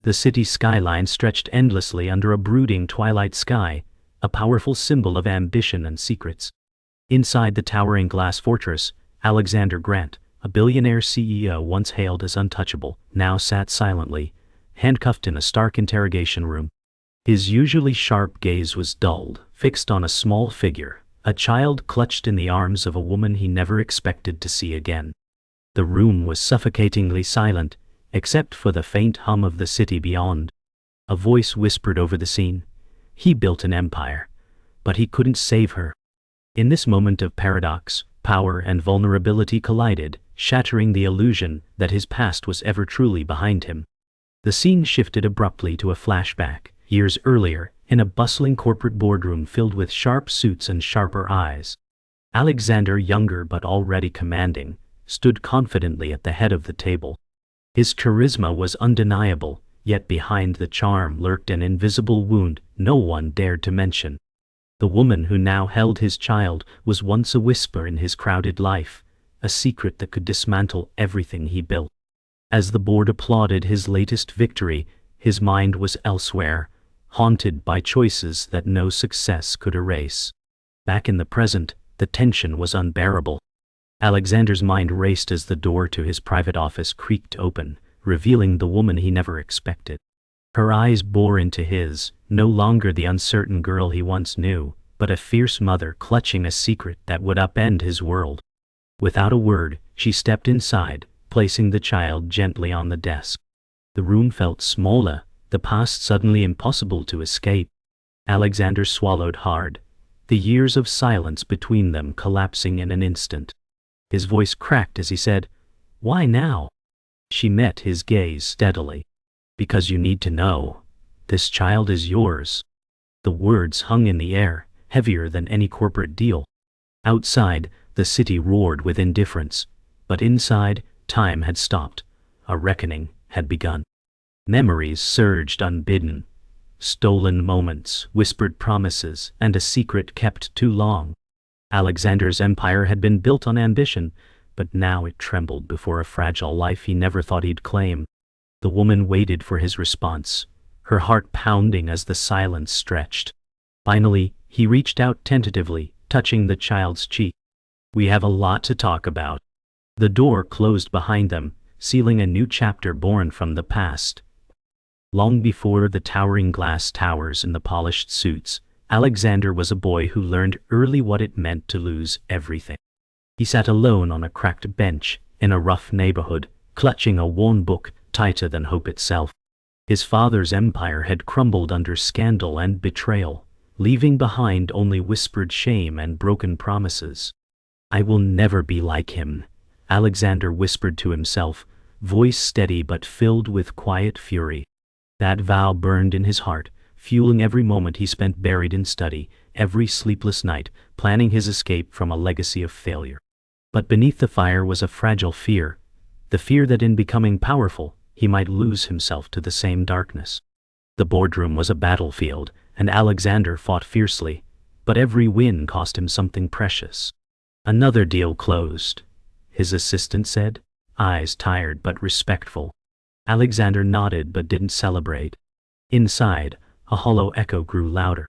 The city skyline stretched endlessly under a brooding twilight sky, a powerful symbol of ambition and secrets. Inside the towering glass fortress, Alexander Grant, a billionaire CEO once hailed as untouchable, now sat silently, handcuffed in a stark interrogation room. His usually sharp gaze was dulled, fixed on a small figure, a child clutched in the arms of a woman he never expected to see again. The room was suffocatingly silent, except for the faint hum of the city beyond. A voice whispered over the scene. He built an empire, but he couldn't save her. In this moment of paradox, power and vulnerability collided, shattering the illusion that his past was ever truly behind him. The scene shifted abruptly to a flashback, years earlier, in a bustling corporate boardroom filled with sharp suits and sharper eyes. Alexander, younger but already commanding, stood confidently at the head of the table. His charisma was undeniable, yet behind the charm lurked an invisible wound no one dared to mention. The woman who now held his child was once a whisper in his crowded life, a secret that could dismantle everything he built. As the board applauded his latest victory, his mind was elsewhere, haunted by choices that no success could erase. Back in the present, the tension was unbearable. Alexander's mind raced as the door to his private office creaked open, revealing the woman he never expected. Her eyes bore into his, no longer the uncertain girl he once knew, but a fierce mother clutching a secret that would upend his world. Without a word, she stepped inside, placing the child gently on the desk. The room felt smaller, the past suddenly impossible to escape. Alexander swallowed hard, the years of silence between them collapsing in an instant. His voice cracked as he said, "Why now?" She met his gaze steadily. "Because you need to know. This child is yours." The words hung in the air, heavier than any corporate deal. Outside, the city roared with indifference, but inside, time had stopped. A reckoning had begun. Memories surged unbidden. Stolen moments, whispered promises, and a secret kept too long. Alexander's empire had been built on ambition, but now it trembled before a fragile life he never thought he'd claim. The woman waited for his response, her heart pounding as the silence stretched. Finally, he reached out tentatively, touching the child's cheek. "We have a lot to talk about." The door closed behind them, sealing a new chapter born from the past. Long before the towering glass towers and the polished suits, Alexander was a boy who learned early what it meant to lose everything. He sat alone on a cracked bench in a rough neighborhood, clutching a worn book tighter than hope itself. His father's empire had crumbled under scandal and betrayal, leaving behind only whispered shame and broken promises. "I will never be like him," Alexander whispered to himself, voice steady but filled with quiet fury. That vow burned in his heart, fueling every moment he spent buried in study, every sleepless night, planning his escape from a legacy of failure. But beneath the fire was a fragile fear, the fear that in becoming powerful, he might lose himself to the same darkness. The boardroom was a battlefield, and Alexander fought fiercely, but every win cost him something precious. "Another deal closed," his assistant said, eyes tired but respectful. Alexander nodded but didn't celebrate. Inside, a hollow echo grew louder.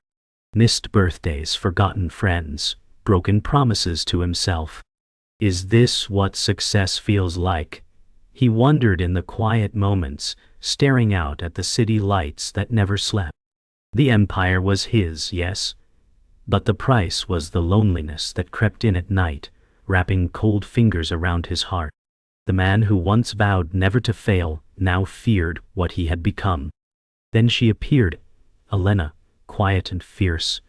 Missed birthdays, forgotten friends, broken promises to himself. Is this what success feels like? He wondered in the quiet moments, staring out at the city lights that never slept. The empire was his, yes, but the price was the loneliness that crept in at night, wrapping cold fingers around his heart. The man who once vowed never to fail now feared what he had become. Then she appeared, Elena, quiet and fierce,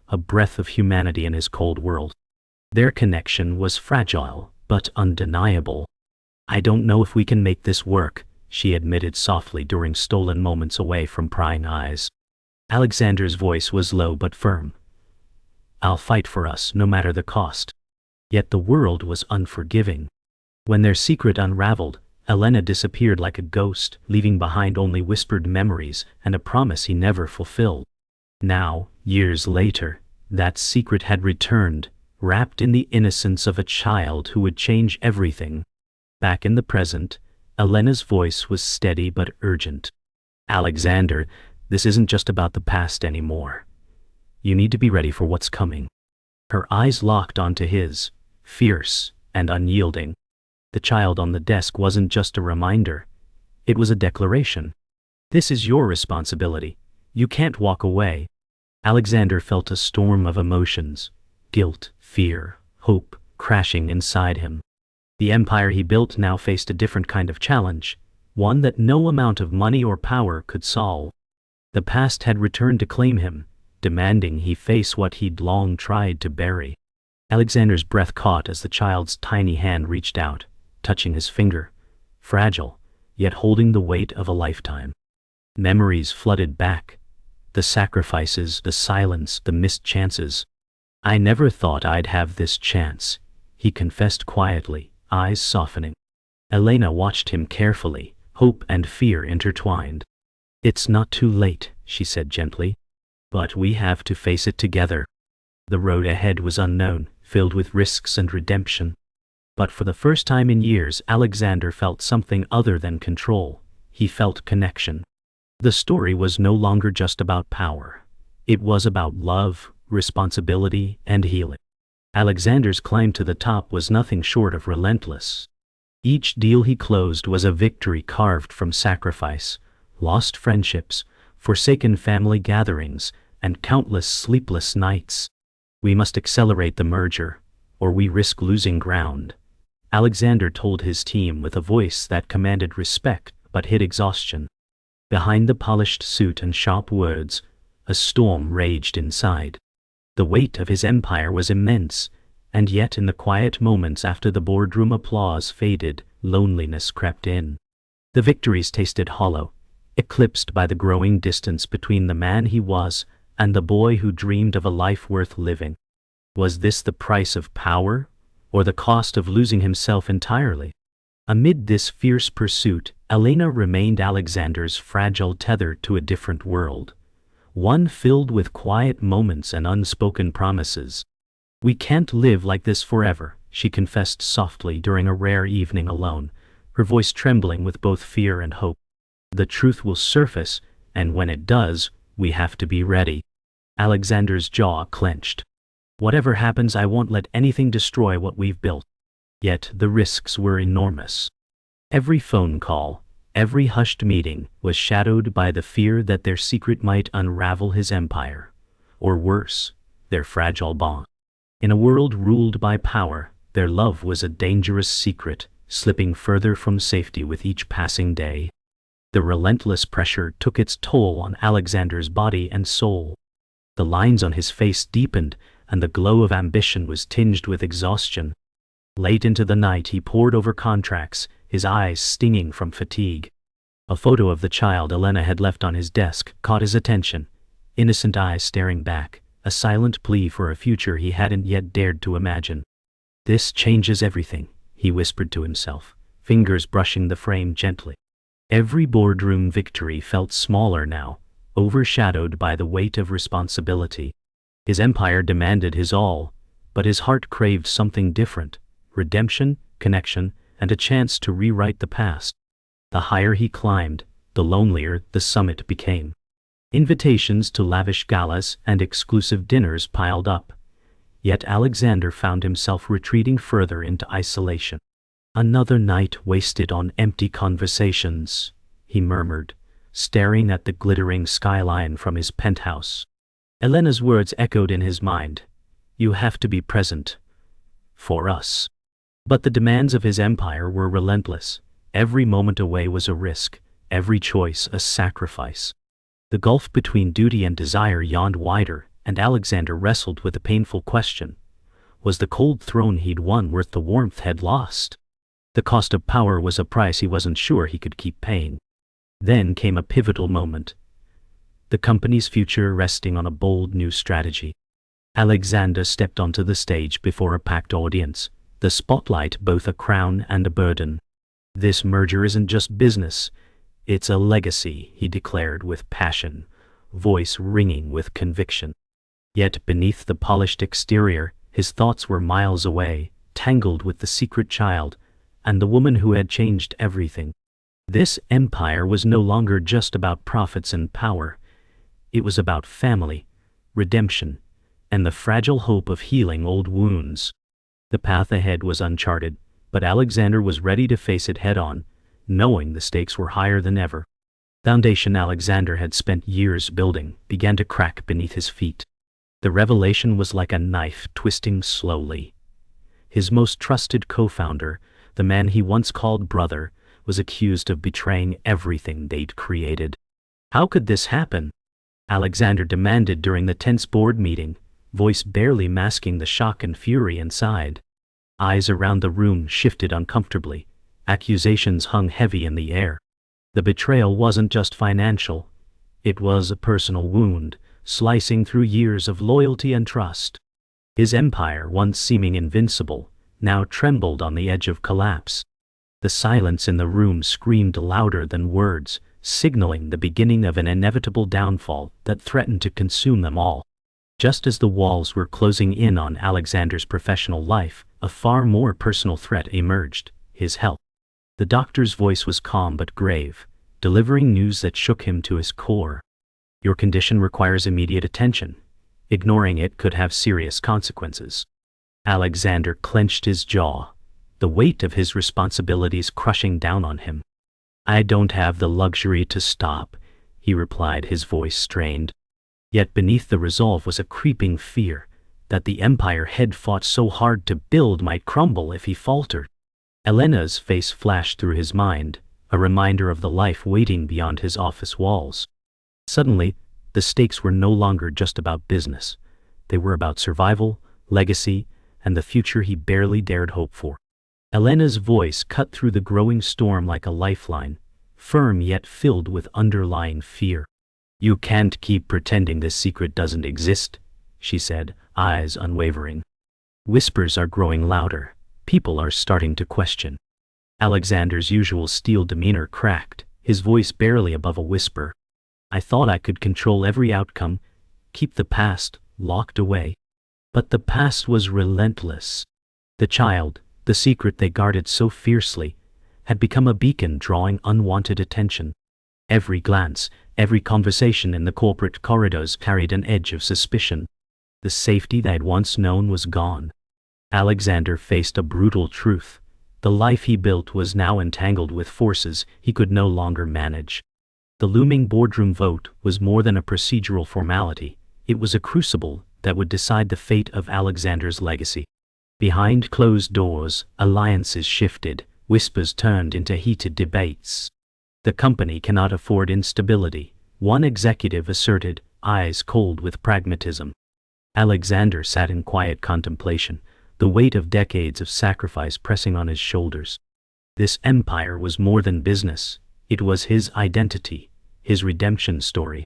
a breath of humanity in his cold world. Their connection was fragile, but undeniable. "I don't know if we can make this work," she admitted softly during stolen moments away from prying eyes. Alexander's voice was low but firm. "I'll fight for us, no matter the cost." Yet the world was unforgiving. When their secret unraveled, Elena disappeared like a ghost, leaving behind only whispered memories and a promise he never fulfilled. Now, years later, that secret had returned, wrapped in the innocence of a child who would change everything. Back in the present, Elena's voice was steady but urgent. Alexander, this isn't just about the past anymore. You need to be ready for what's coming. Her eyes locked onto his, fierce and unyielding. The child on the desk wasn't just a reminder. It was a declaration. This is your responsibility. You can't walk away. Alexander felt a storm of emotions, guilt, fear, hope, crashing inside him. The empire he built now faced a different kind of challenge, one that no amount of money or power could solve. The past had returned to claim him, demanding he face what he'd long tried to bury. Alexander's breath caught as the child's tiny hand reached out, touching his finger, fragile, yet holding the weight of a lifetime. Memories flooded back. The sacrifices, the silence, the missed chances. I never thought I'd have this chance, he confessed quietly, eyes softening. Elena watched him carefully, hope and fear intertwined. It's not too late, she said gently. But we have to face it together. The road ahead was unknown, filled with risks and redemption. But for the first time in years, Alexander felt something other than control. He felt connection. The story was no longer just about power. It was about love, responsibility, and healing. Alexander's climb to the top was nothing short of relentless. Each deal he closed was a victory carved from sacrifice, lost friendships, forsaken family gatherings, and countless sleepless nights. We must accelerate the merger, or we risk losing ground, Alexander told his team with a voice that commanded respect but hid exhaustion. Behind the polished suit and sharp words, a storm raged inside. The weight of his empire was immense, and yet in the quiet moments after the boardroom applause faded, loneliness crept in. The victories tasted hollow, eclipsed by the growing distance between the man he was and the boy who dreamed of a life worth living. Was this the price of power, or the cost of losing himself entirely? Amid this fierce pursuit, Elena remained Alexander's fragile tether to a different world, one filled with quiet moments and unspoken promises. We can't live like this forever, she confessed softly during a rare evening alone, her voice trembling with both fear and hope. The truth will surface, and when it does, we have to be ready. Alexander's jaw clenched. Whatever happens, I won't let anything destroy what we've built. Yet the risks were enormous. Every phone call, every hushed meeting was shadowed by the fear that their secret might unravel his empire, or worse, their fragile bond. In a world ruled by power, their love was a dangerous secret, slipping further from safety with each passing day. The relentless pressure took its toll on Alexander's body and soul. The lines on his face deepened, and the glow of ambition was tinged with exhaustion. Late into the night he pored over contracts, his eyes stinging from fatigue. A photo of the child Elena had left on his desk caught his attention, innocent eyes staring back, a silent plea for a future he hadn't yet dared to imagine. This changes everything, he whispered to himself, fingers brushing the frame gently. Every boardroom victory felt smaller now, overshadowed by the weight of responsibility. His empire demanded his all, but his heart craved something different: redemption, connection, and a chance to rewrite the past. The higher he climbed, the lonelier the summit became. Invitations to lavish galas and exclusive dinners piled up, yet Alexander found himself retreating further into isolation. Another night wasted on empty conversations, he murmured, staring at the glittering skyline from his penthouse. Elena's words echoed in his mind. You have to be present. For us. But the demands of his empire were relentless. Every moment away was a risk, every choice a sacrifice. The gulf between duty and desire yawned wider, and Alexander wrestled with a painful question. Was the cold throne he'd won worth the warmth he'd lost? The cost of power was a price he wasn't sure he could keep paying. Then came a pivotal moment. The company's future resting on a bold new strategy. Alexander stepped onto the stage before a packed audience, the spotlight both a crown and a burden. This merger isn't just business, it's a legacy, he declared with passion, voice ringing with conviction. Yet beneath the polished exterior, his thoughts were miles away, tangled with the secret child, and the woman who had changed everything. This empire was no longer just about profits and power. It was about family, redemption, and the fragile hope of healing old wounds. The path ahead was uncharted, but Alexander was ready to face it head-on, knowing the stakes were higher than ever. The foundation Alexander had spent years building began to crack beneath his feet. The revelation was like a knife twisting slowly. His most trusted co-founder, the man he once called brother, was accused of betraying everything they'd created. How could this happen? Alexander demanded during the tense board meeting, voice barely masking the shock and fury inside. Eyes around the room shifted uncomfortably. Accusations hung heavy in the air. The betrayal wasn't just financial. It was a personal wound, slicing through years of loyalty and trust. His empire, once seeming invincible, now trembled on the edge of collapse. The silence in the room screamed louder than words, signaling the beginning of an inevitable downfall that threatened to consume them all. Just as the walls were closing in on Alexander's professional life, a far more personal threat emerged: his health. The doctor's voice was calm but grave, delivering news that shook him to his core. Your condition requires immediate attention. Ignoring it could have serious consequences. Alexander clenched his jaw, the weight of his responsibilities crushing down on him. I don't have the luxury to stop, he replied, his voice strained. Yet beneath the resolve was a creeping fear that the empire he'd fought so hard to build might crumble if he faltered. Elena's face flashed through his mind, a reminder of the life waiting beyond his office walls. Suddenly, the stakes were no longer just about business. They were about survival, legacy, and the future he barely dared hope for. Elena's voice cut through the growing storm like a lifeline, firm yet filled with underlying fear. You can't keep pretending this secret doesn't exist, she said, eyes unwavering. Whispers are growing louder. People are starting to question. Alexander's usual steel demeanor cracked, his voice barely above a whisper. I thought I could control every outcome, keep the past locked away. But the past was relentless. The child, the secret they guarded so fiercely, had become a beacon drawing unwanted attention. Every glance, every conversation in the corporate corridors carried an edge of suspicion. The safety they'd once known was gone. Alexander faced a brutal truth. The life he built was now entangled with forces he could no longer manage. The looming boardroom vote was more than a procedural formality. It was a crucible that would decide the fate of Alexander's legacy. Behind closed doors, alliances shifted, whispers turned into heated debates. The company cannot afford instability, one executive asserted, eyes cold with pragmatism. Alexander sat in quiet contemplation, the weight of decades of sacrifice pressing on his shoulders. This empire was more than business. It was his identity, his redemption story.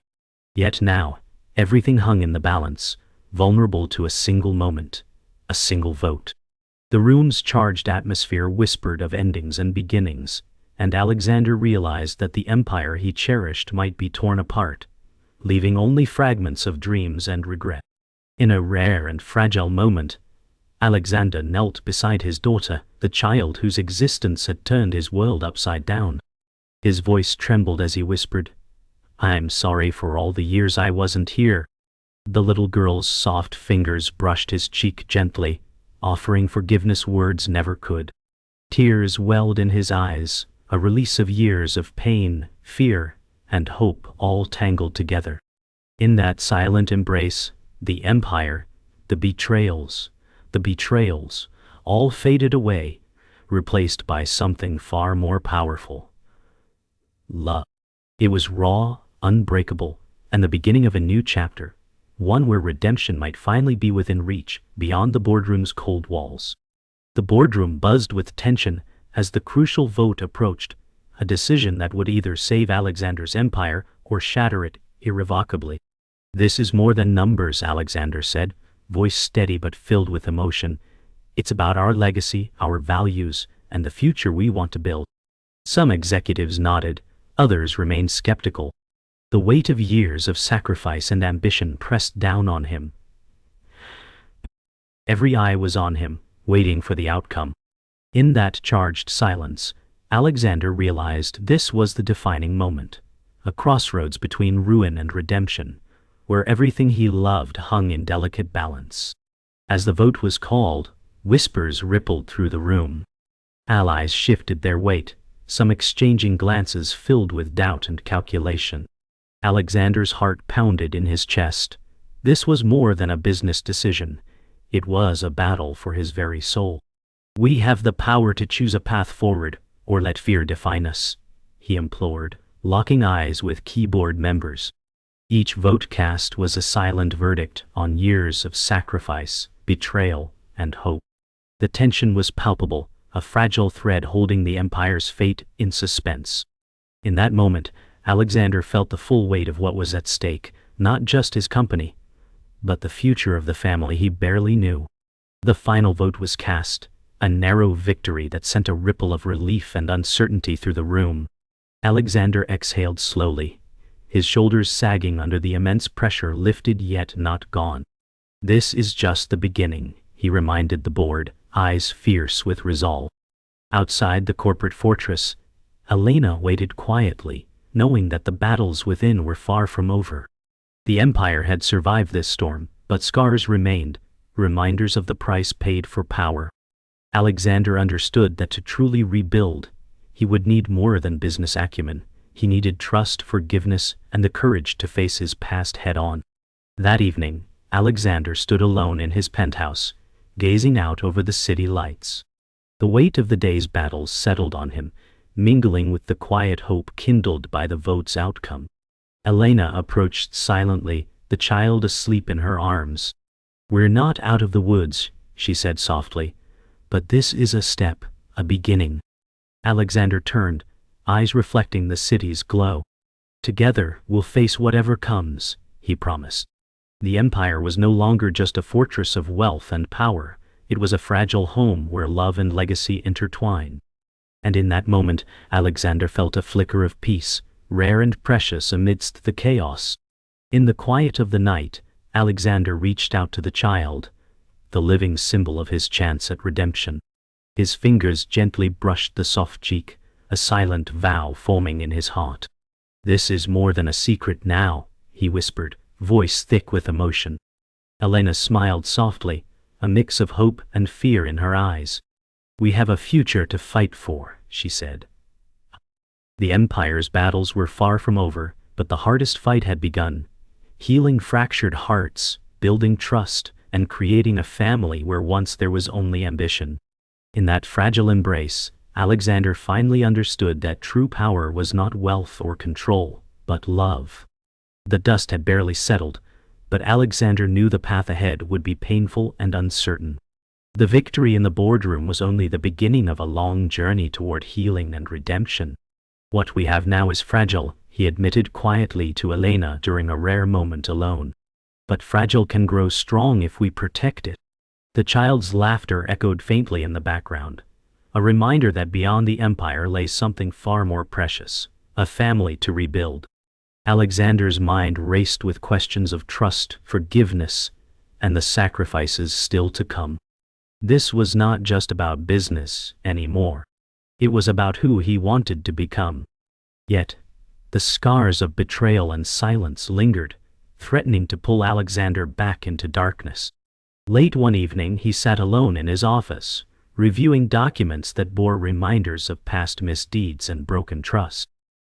Yet now, everything hung in the balance, vulnerable to a single moment, a single vote. The room's charged atmosphere whispered of endings and beginnings, and Alexander realized that the empire he cherished might be torn apart, leaving only fragments of dreams and regret. In a rare and fragile moment, Alexander knelt beside his daughter, the child whose existence had turned his world upside down. His voice trembled as he whispered, I'm sorry for all the years I wasn't here. The little girl's soft fingers brushed his cheek gently, offering forgiveness words never could. Tears welled in his eyes, a release of years of pain, fear, and hope all tangled together. In that silent embrace, the empire, the betrayals, all faded away, replaced by something far more powerful. Love. It was raw, unbreakable, and the beginning of a new chapter, one where redemption might finally be within reach, beyond the boardroom's cold walls. The boardroom buzzed with tension as the crucial vote approached, a decision that would either save Alexander's empire or shatter it irrevocably. This is more than numbers, Alexander said, voice steady but filled with emotion. It's about our legacy, our values, and the future we want to build. Some executives nodded, others remained skeptical. The weight of years of sacrifice and ambition pressed down on him. Every eye was on him, waiting for the outcome. In that charged silence, Alexander realized this was the defining moment, a crossroads between ruin and redemption, where everything he loved hung in delicate balance. As the vote was called, whispers rippled through the room. Allies shifted their weight, some exchanging glances filled with doubt and calculation. Alexander's heart pounded in his chest. This was more than a business decision. It was a battle for his very soul. "We have the power to choose a path forward, or let fear define us," he implored, locking eyes with keyboard members. Each vote cast was a silent verdict on years of sacrifice, betrayal, and hope. The tension was palpable, a fragile thread holding the Empire's fate in suspense. In that moment, Alexander felt the full weight of what was at stake, not just his company, but the future of the family he barely knew. The final vote was cast, a narrow victory that sent a ripple of relief and uncertainty through the room. Alexander exhaled slowly, his shoulders sagging under the immense pressure lifted yet not gone. "This is just the beginning," he reminded the board, eyes fierce with resolve. Outside the corporate fortress, Elena waited quietly, knowing that the battles within were far from over. The Empire had survived this storm, but scars remained, reminders of the price paid for power. Alexander understood that to truly rebuild, he would need more than business acumen. He needed trust, forgiveness, and the courage to face his past head-on. That evening, Alexander stood alone in his penthouse, gazing out over the city lights. The weight of the day's battles settled on him, mingling with the quiet hope kindled by the vote's outcome. Elena approached silently, the child asleep in her arms. "We're not out of the woods," she said softly, "but this is a step, a beginning." Alexander turned, eyes reflecting the city's glow. "Together, we'll face whatever comes," he promised. The Empire was no longer just a fortress of wealth and power. It was a fragile home where love and legacy intertwined. And in that moment, Alexander felt a flicker of peace, rare and precious amidst the chaos. In the quiet of the night, Alexander reached out to the child, the living symbol of his chance at redemption. His fingers gently brushed the soft cheek, a silent vow foaming in his heart. "This is more than a secret now," he whispered, voice thick with emotion. Elena smiled softly, a mix of hope and fear in her eyes. "We have a future to fight for," she said. The Empire's battles were far from over, but the hardest fight had begun, healing fractured hearts, building trust, and creating a family where once there was only ambition. In that fragile embrace, Alexander finally understood that true power was not wealth or control, but love. The dust had barely settled, but Alexander knew the path ahead would be painful and uncertain. The victory in the boardroom was only the beginning of a long journey toward healing and redemption. "What we have now is fragile," he admitted quietly to Elena during a rare moment alone. "But fragile can grow strong if we protect it." The child's laughter echoed faintly in the background, a reminder that beyond the Empire lay something far more precious, a family to rebuild. Alexander's mind raced with questions of trust, forgiveness, and the sacrifices still to come. This was not just about business anymore. It was about who he wanted to become. Yet, the scars of betrayal and silence lingered, threatening to pull Alexander back into darkness. Late one evening, he sat alone in his office, reviewing documents that bore reminders of past misdeeds and broken trust.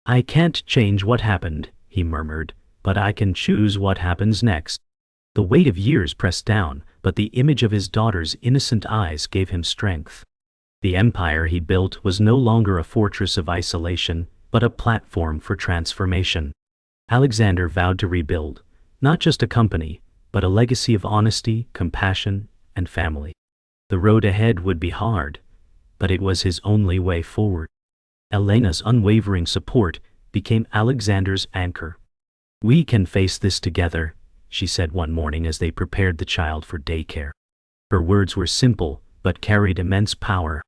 "I can't change what happened," he murmured, "but I can choose what happens next." The weight of years pressed down, but the image of his daughter's innocent eyes gave him strength. The empire he built was no longer a fortress of isolation, but a platform for transformation. Alexander vowed to rebuild, not just a company, but a legacy of honesty, compassion, and family. The road ahead would be hard, but it was his only way forward. Elena's unwavering support became Alexander's anchor. "We can face this together," she said one morning as they prepared the child for daycare. Her words were simple, but carried immense power.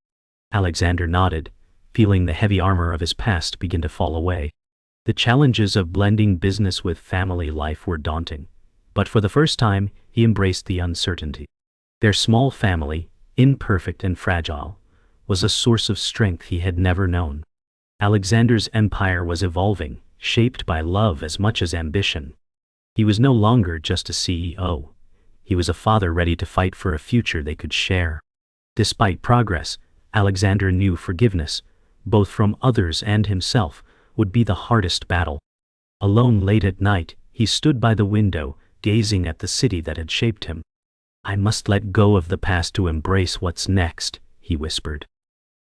Alexander nodded, feeling the heavy armor of his past begin to fall away. The challenges of blending business with family life were daunting, but for the first time, he embraced the uncertainty. Their small family, imperfect and fragile, was a source of strength he had never known. Alexander's empire was evolving, shaped by love as much as ambition. He was no longer just a CEO. He was a father ready to fight for a future they could share. Despite progress, Alexander knew forgiveness, both from others and himself, would be the hardest battle. Alone late at night, he stood by the window, gazing at the city that had shaped him. "I must let go of the past to embrace what's next," he whispered.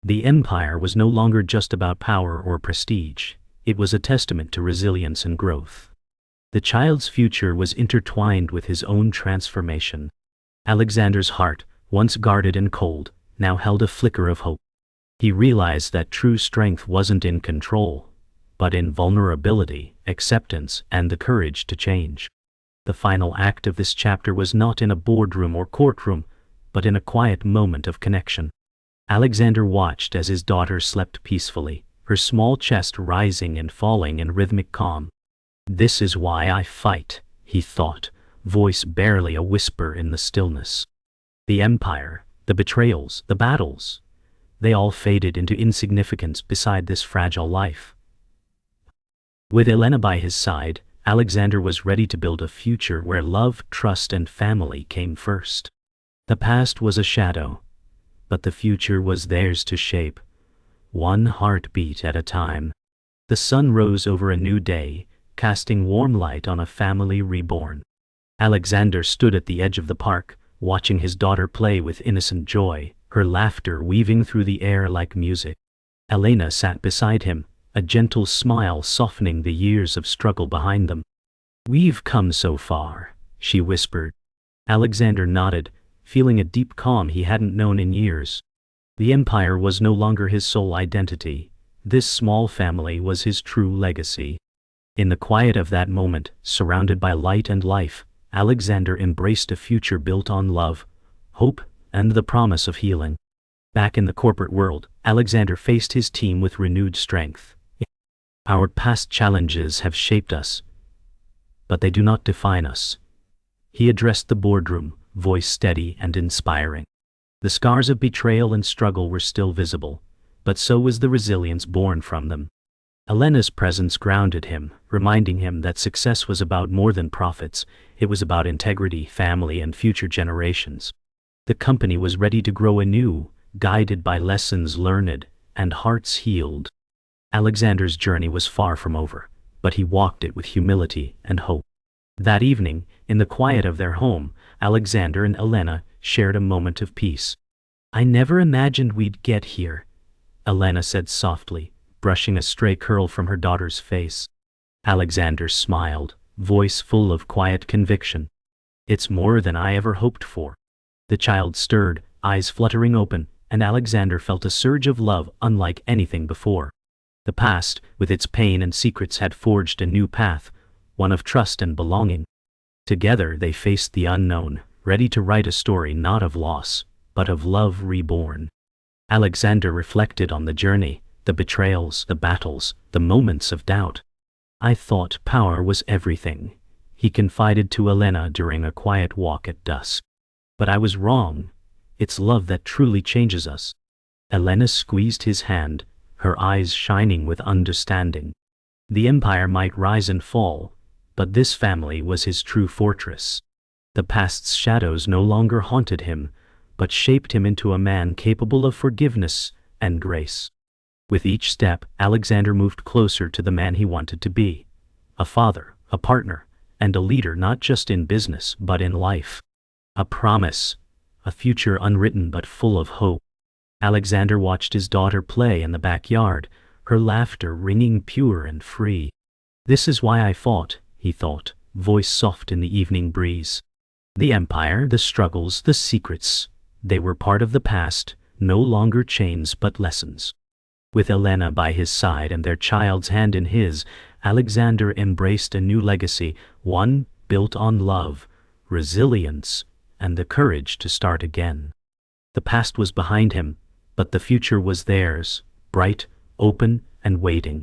The empire was no longer just about power or prestige. It was a testament to resilience and growth. The child's future was intertwined with his own transformation. Alexander's heart, once guarded and cold, now held a flicker of hope. He realized that true strength wasn't in control, but in vulnerability, acceptance, and the courage to change. The final act of this chapter was not in a boardroom or courtroom, but in a quiet moment of connection. Alexander watched as his daughter slept peacefully, her small chest rising and falling in rhythmic calm. "This is why I fight," he thought, voice barely a whisper in the stillness. The empire, the betrayals, the battles, they all faded into insignificance beside this fragile life. With Elena by his side, Alexander was ready to build a future where love, trust, and family came first. The past was a shadow, but the future was theirs to shape, one heartbeat at a time. The sun rose over a new day, casting warm light on a family reborn. Alexander stood at the edge of the park, watching his daughter play with innocent joy, her laughter weaving through the air like music. Elena sat beside him, a gentle smile softening the years of struggle behind them. "We've come so far," she whispered. Alexander nodded, feeling a deep calm he hadn't known in years. The empire was no longer his sole identity. This small family was his true legacy. In the quiet of that moment, surrounded by light and life, Alexander embraced a future built on love, hope, and the promise of healing. Back in the corporate world, Alexander faced his team with renewed strength. "Our past challenges have shaped us, but they do not define us." He addressed the boardroom, voice steady and inspiring. The scars of betrayal and struggle were still visible, but so was the resilience born from them. Elena's presence grounded him, reminding him that success was about more than profits. It was about integrity, family, and future generations. The company was ready to grow anew, guided by lessons learned and hearts healed. Alexander's journey was far from over, but he walked it with humility and hope. That evening, in the quiet of their home, Alexander and Elena shared a moment of peace. "I never imagined we'd get here," Elena said softly, brushing a stray curl from her daughter's face. Alexander smiled, voice full of quiet conviction. "It's more than I ever hoped for." The child stirred, eyes fluttering open, and Alexander felt a surge of love unlike anything before. The past, with its pain and secrets, had forged a new path, one of trust and belonging. Together they faced the unknown, ready to write a story not of loss, but of love reborn. Alexander reflected on the journey, the betrayals, the battles, the moments of doubt. "I thought power was everything," he confided to Elena during a quiet walk at dusk. "But I was wrong. It's love that truly changes us." Elena squeezed his hand, her eyes shining with understanding. The empire might rise and fall, but this family was his true fortress. The past's shadows no longer haunted him, but shaped him into a man capable of forgiveness and grace. With each step, Alexander moved closer to the man he wanted to be. A father, a partner, and a leader not just in business but in life. A promise, a future unwritten but full of hope. Alexander watched his daughter play in the backyard, her laughter ringing pure and free. "This is why I fought," he thought, voice soft in the evening breeze. The empire, the struggles, the secrets, they were part of the past, no longer chains but lessons. With Elena by his side and their child's hand in his, Alexander embraced a new legacy, one built on love, resilience, and the courage to start again. The past was behind him, but the future was theirs, bright, open, and waiting.